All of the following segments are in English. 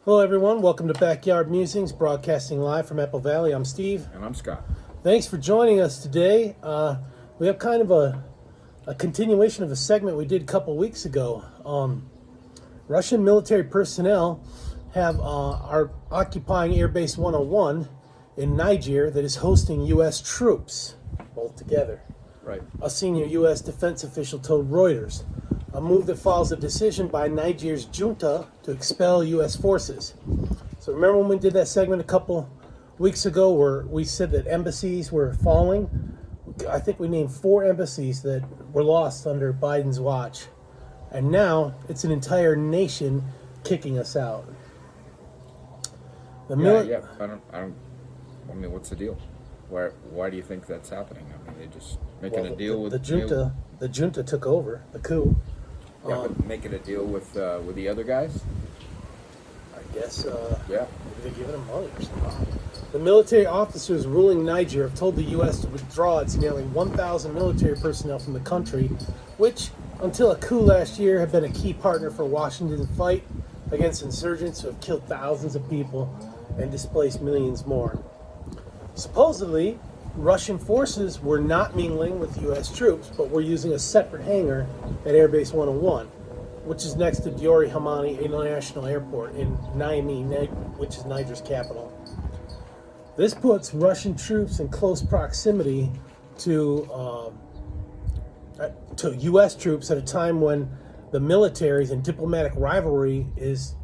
Hello, everyone. Welcome to Backyard Musings, broadcasting live from Apple Valley. I'm Steve. And I'm Scott. Thanks for joining us today. We have kind of a continuation of a segment we did a couple weeks ago. Russian military personnel are occupying Air Base 101 in Niger that is hosting U.S. troops, both together. Right. A senior U.S. defense official told Reuters. A move that follows a decision by Niger's junta to expel U.S. forces. So remember when we did that segment a couple weeks ago where we said that embassies were falling? I think we named 4 embassies that were lost under Biden's watch. And now it's an entire nation kicking us out. I mean, what's the deal? Why do you think that's happening? I mean, they just making a deal with the junta. The junta took over the coup. But making a deal with the other guys. I guess. Yeah. Maybe they're giving them money or something. The military officers ruling Niger have told the U.S. to withdraw its nearly 1,000 military personnel from the country, which, until a coup last year, have been a key partner for Washington's fight against insurgents who have killed thousands of people and displaced millions more. Supposedly, Russian forces were not mingling with U.S. troops, but were using a separate hangar at Air Base 101, which is next to Diori Hamani International Airport in Niamey, which is Niger's capital. This puts Russian troops in close proximity to U.S. troops at a time when the militaries and diplomatic rivalry is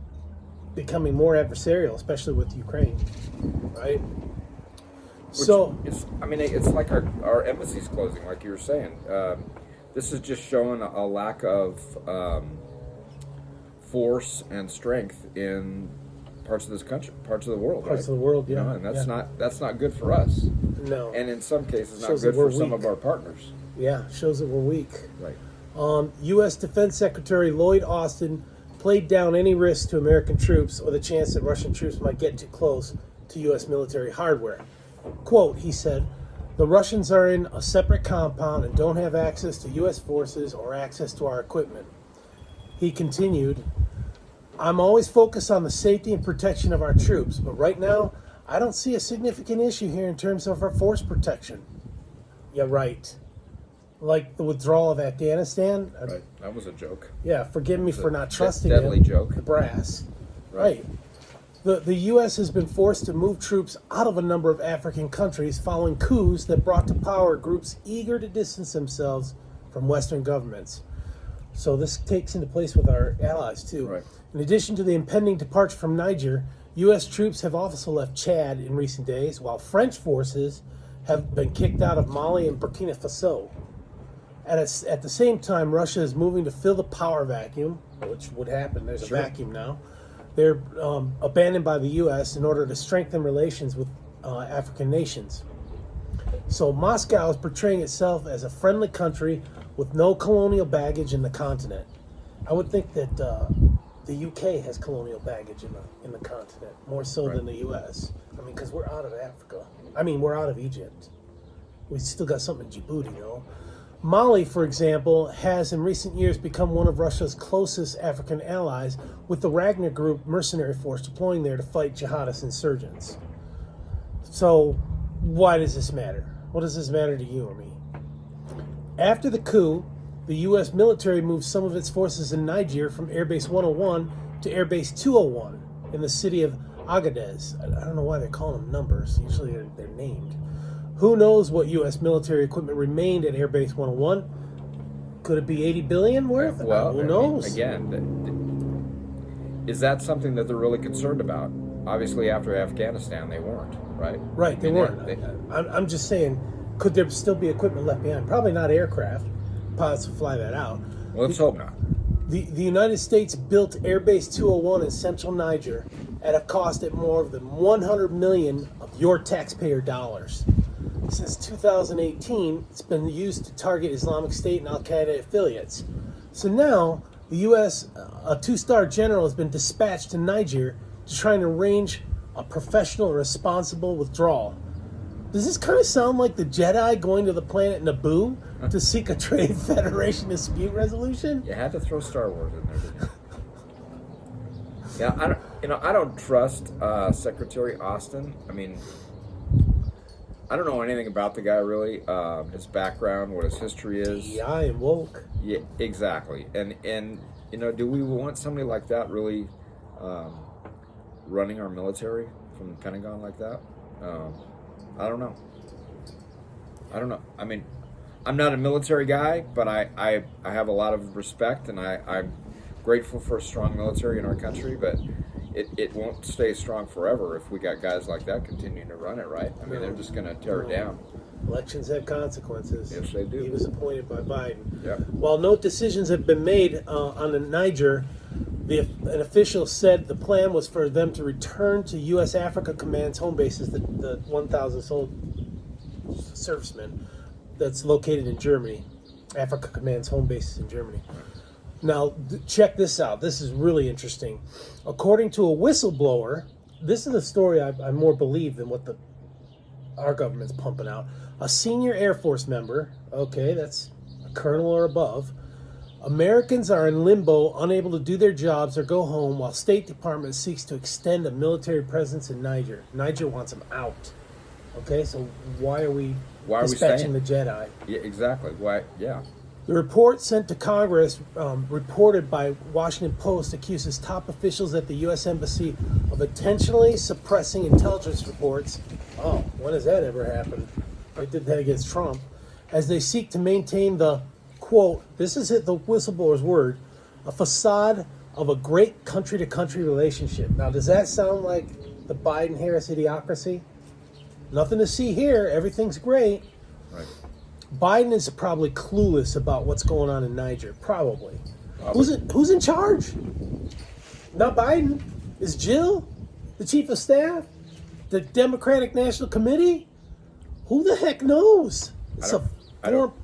becoming more adversarial, especially with Ukraine, right? It's like our embassy's closing, like you were saying. This is just showing a lack of force and strength in parts of this country, parts of the world. Parts of the world, yeah. And that's not good for us. No. And in some cases, not Shows good that we're for some weak. of our partners. Yeah, shows that we're weak. Right. U.S. Defense Secretary Lloyd Austin played down any risk to American troops or the chance that Russian troops might get too close to U.S. military hardware. Quote, he said, "The Russians are in a separate compound and don't have access to U.S. forces or access to our equipment." He continued, "I'm always focused on the safety and protection of our troops, but right now, I don't see a significant issue here in terms of our force protection." Yeah, right. Like the withdrawal of Afghanistan. Right. That was a joke. Yeah, forgive me for not trusting deadly him, joke. the brass. Right. The U.S. has been forced to move troops out of a number of African countries following coups that brought to power groups eager to distance themselves from Western governments. So this takes into place with our allies, too. Right. In addition to the impending departure from Niger, U.S. troops have also left Chad in recent days, while French forces have been kicked out of Mali and Burkina Faso. At the same time, Russia is moving to fill the power vacuum, which would happen. There's a vacuum now. They're abandoned by the U.S. in order to strengthen relations with African nations. So Moscow is portraying itself as a friendly country with no colonial baggage in the continent. I would think that the U.K. has colonial baggage in the continent, more so than the U.S. I mean, because we're out of Africa. I mean, we're out of Egypt. We still got something in Djibouti, you know. Mali, for example, has in recent years become one of Russia's closest African allies, with the Wagner Group mercenary force deploying there to fight jihadist insurgents. So, why does this matter? What does this matter to you or me? After the coup, the U.S. military moved some of its forces in Niger from Air Base 101 to Air Base 201 in the city of Agadez. I don't know why they're calling them numbers. Usually they're named. Who knows what U.S. military equipment remained at Air Base 101? Could it be $80 billion worth? Well, who knows? Is that something that they're really concerned about? Obviously, after Afghanistan, they weren't, right? Right, they weren't. I'm just saying, could there still be equipment left behind? Probably not aircraft. Pilots will fly that out. Well, let's hope not. The United States built Air Base 201 in central Niger at a cost at more than $100 million of your taxpayer dollars. Since 2018, it's been used to target Islamic State and Al-Qaeda affiliates. So now, the U.S., a 2-star general has been dispatched to Niger to try and arrange a professional, responsible withdrawal. Does this kind of sound like the Jedi going to the planet Naboo to seek a Trade Federation dispute resolution? You had to throw Star Wars in there, didn't you? Yeah, I don't trust Secretary Austin. I mean, I don't know anything about the guy really. His background, what his history is. DEI and woke. Yeah, exactly. And do we want somebody like that really running our military from the Pentagon like that? I don't know. I mean, I'm not a military guy, but I have a lot of respect, and I'm grateful for a strong military in our country, but it won't stay strong forever if we got guys like that continuing to run it, right? I mean, they're just going to tear it down. Elections have consequences. Yes, they do. He was appointed by Biden. Yep. While no decisions have been made on the Niger, an official said the plan was for them to return to U.S. Africa Command's home bases, the 1,000 servicemen that's located in Germany. Africa Command's home bases in Germany. Now, check this out. This is really interesting. According to a whistleblower, this is a story I more believe than what our government's pumping out. A senior Air Force member, okay, that's a colonel or above. Americans are in limbo, unable to do their jobs or go home, while State Department seeks to extend a military presence in Niger. Niger wants them out. Okay, so why are we dispatching the Jedi? Yeah, exactly. Why? Yeah. The report sent to Congress, reported by Washington Post, accuses top officials at the U.S. Embassy of intentionally suppressing intelligence reports. Oh, when has that ever happened? They did that against Trump. As they seek to maintain the, quote, this is the whistleblower's word, a facade of a great country-to-country relationship. Now, does that sound like the Biden-Harris idiocracy? Nothing to see here. Everything's great. Right. Biden is probably clueless about what's going on in Niger. Probably. Who's in charge? Not Biden. Is Jill the chief of staff? The Democratic National Committee? Who the heck knows? I don't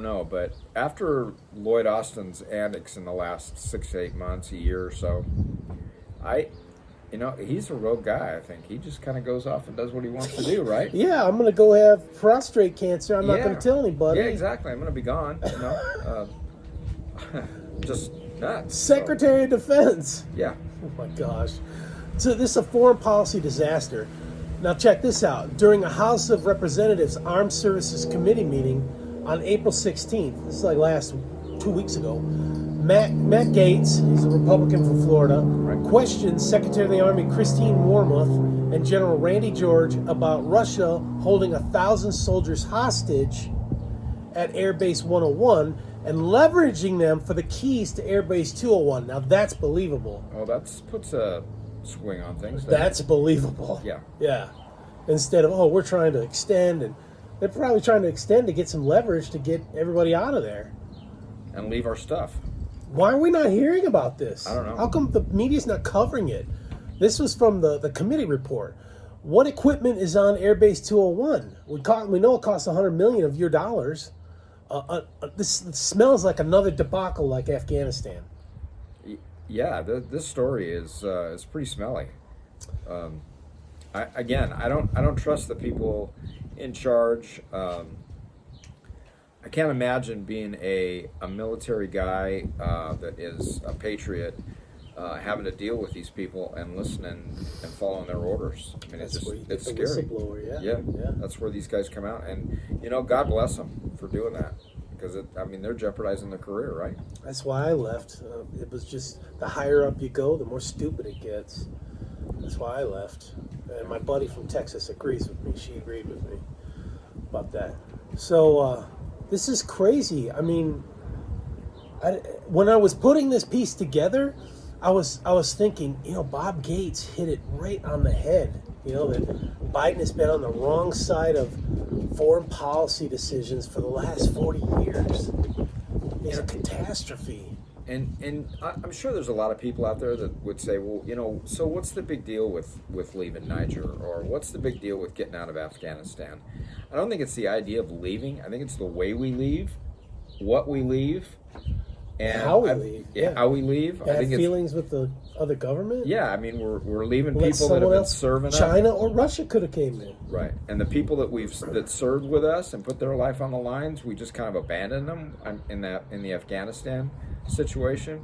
know. But after Lloyd Austin's antics in the last 6 to 8 months, a year or so, he's a rogue guy, I think. He just kind of goes off and does what he wants to do, right? Yeah, I'm going to go have prostate cancer. I'm not going to tell anybody. Yeah, exactly. I'm going to be gone, just nuts. Secretary of Defense. Yeah. Oh, my gosh. So this is a foreign policy disaster. Now, check this out. During a House of Representatives Armed Services Committee meeting on April 16th, this is like 2 weeks ago, Matt Gaetz, he's a Republican from Florida, questioned Secretary of the Army Christine Wormuth and General Randy George about Russia holding 1,000 soldiers hostage at Air Base 101 and leveraging them for the keys to Air Base 201. Now that's believable. Oh, that puts a swing on things. That's believable. Yeah. Yeah. Instead of, we're trying to extend, and they're probably trying to extend to get some leverage to get everybody out of there. And leave our stuff. Why are we not hearing about this? I don't know. How come the media's not covering it? This was from the committee report. What equipment is on Air Base 201? We know it costs $100 million of your dollars. This smells like another debacle like Afghanistan. Yeah, this story is pretty smelly. I don't trust the people in charge. I can't imagine being a military guy that is a patriot, having to deal with these people and listening and following their orders. I mean, it's scary. Whistleblower, yeah, that's where these guys come out, and God bless them for doing that, because they're jeopardizing their career, right? That's why I left. It was just the higher up you go, the more stupid it gets. That's why I left. And my buddy from Texas agrees with me. She agreed with me about that. So. This is crazy. I mean, when I was putting this piece together, I was thinking, Bob Gates hit it right on the head. That Biden has been on the wrong side of foreign policy decisions for the last 40 years. It's a catastrophe. And I'm sure there's a lot of people out there that would say, well, so what's the big deal with leaving Niger? Or what's the big deal with getting out of Afghanistan? I don't think it's the idea of leaving. I think it's the way we leave, what we leave, and how we leave. Yeah, how we leave. I think feelings with the other government. Yeah, I mean we're leaving people that have been serving China us. or Russia could have came in. Right, and the people that served with us and put their life on the lines, we just kind of abandoned them in the Afghanistan situation.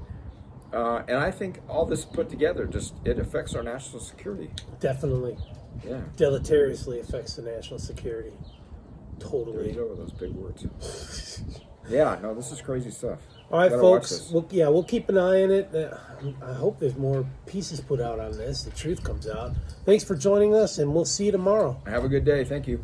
And I think all this put together it affects our national security. Definitely. Yeah. Deleteriously affects the national security. There Totally. you go with those big words. Yeah, no, this is crazy stuff. All right, Gotta watch folks. this. We'll keep an eye on it. I hope there's more pieces put out on this. The truth comes out. Thanks for joining us, and we'll see you tomorrow. Have a good day. Thank you.